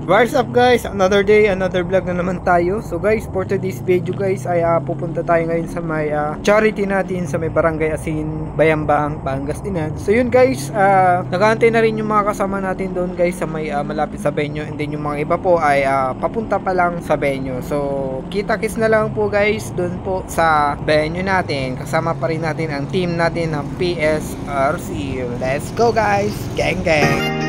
What's up guys? Another day, another vlog na naman tayo. So guys, for today's video guys ay pupunta tayo ngayon sa may charity natin sa may Barangay Asin, Bayambang, Pangasinan. So yun guys, nag-aantay na rin yung mga kasama natin doon guys sa may malapit sa venue. And then yung mga iba po ay papunta pa lang sa venue. So kita-kits na lang po guys doon po sa venue natin. Kasama pa rin natin ang team natin ng PSRC. Let's go guys! Gang gang!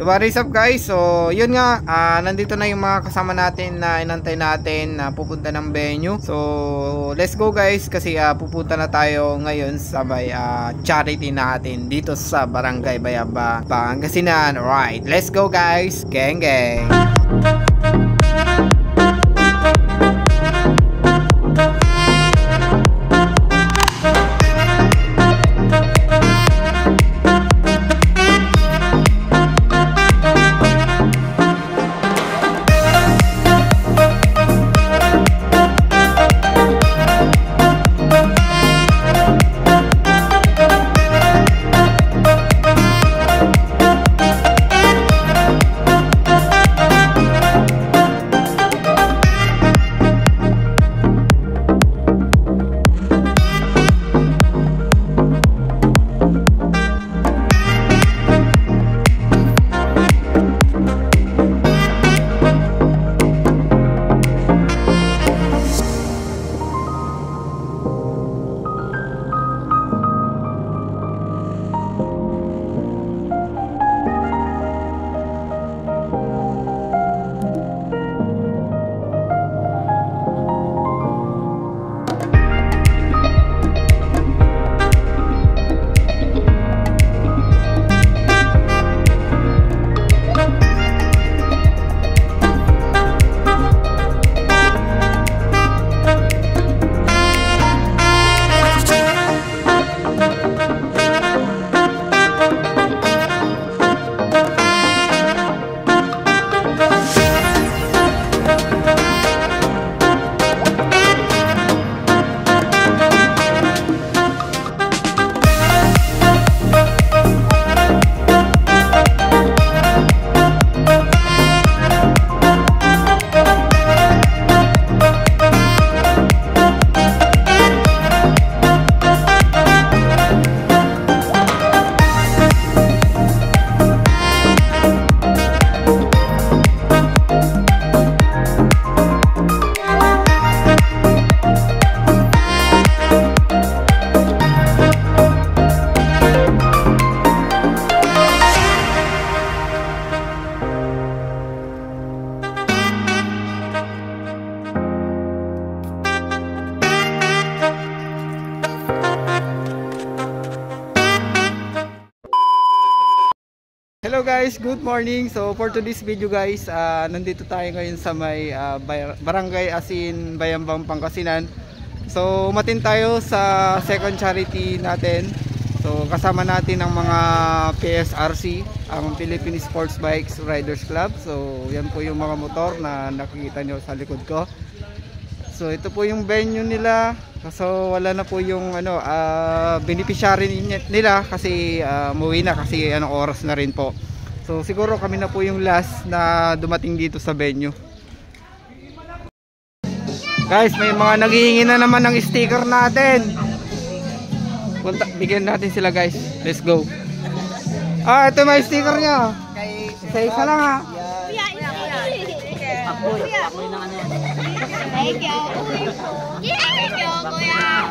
What is up guys? So yun nga, nandito na yung mga kasama natin na inantay natin na pupunta ng venue. So let's go guys, kasi pupunta na tayo ngayon sa may charity natin dito sa Barangay Bayambang, Pangasinan. Alright, let's go guys, gang gang. Hello guys, good morning. So for today's video guys, nandito tayo ngayon sa may Barangay Asin, Bayambang, Pangasinan. So umatin tayo sa second charity natin. So kasama natin ang mga PSRC, ang Philippine Sports Bikes Riders Club. So yan po yung mga motor na nakikita nyo sa likod ko. So ito po yung venue nila. So wala na po yung beneficiary nila kasi umuwi na kasi anong oras na rin po. So siguro kami na po yung last na dumating dito sa venue. Guys, may mga naghihingi na naman ng sticker natin. Bigyan natin sila guys. Let's go. Ito may sticker niya. Isa lang ha. Apoy na ano. Thank you. Thank you, kuya.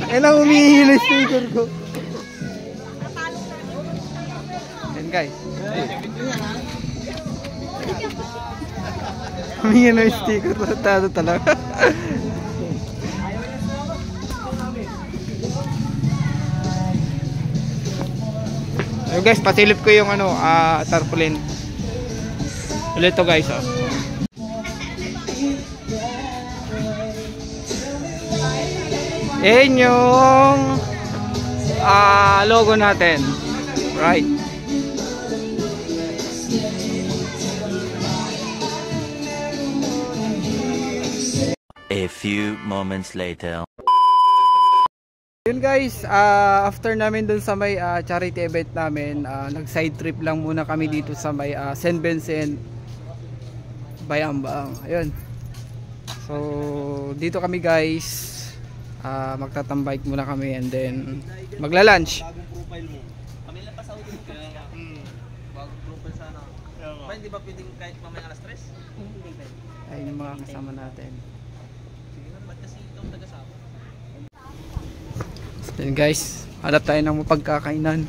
Kailang umihili sticker ko. Yan guys. Humingi na yung sticker. Tado talaga. So guys, pasilip ko yung ano, tarpaulin. Ulit to guys, oh. Yan yung logo natin. Right. A few moments later. Yun guys, after namin dun sa may charity event namin, nag side trip lang muna kami dito sa may St. Vincent Bayambang. Ayun. So dito kami guys, magtatambike muna kami and then magla-lunch. Bagong profile mo. Kami lang pa sa audio mo. Bagong profile sana. Pa hindi ba pwedeng kahit mamaya alas 3? Hindi pwede. Ayun yung mga kasama natin. Sige lang, ba't kasi ikaw taga-sama? Then guys, hanap tayo ng mapagkakainan.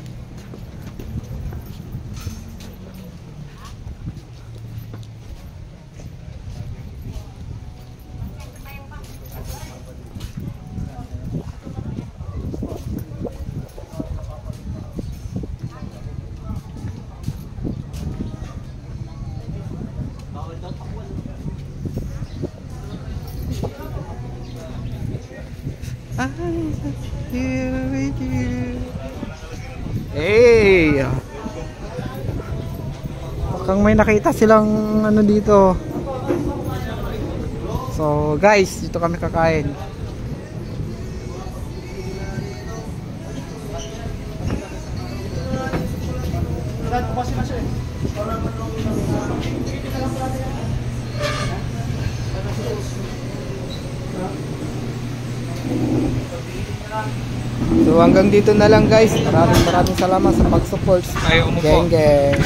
Here with you. Hey! Mukhang may nakita silang ano dito. So guys, dito kami kakain. So hanggang dito na lang guys. Maraming salamat sa pag-support. Ayaw mo po. Geng geng.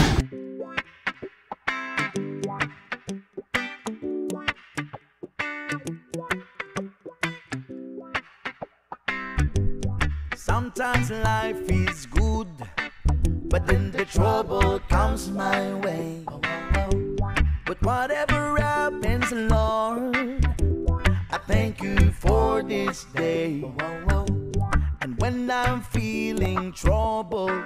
Sometimes life is good, but then the trouble comes my way. But whatever happens, Lord, I thank you for this day. And when I'm feeling troubled,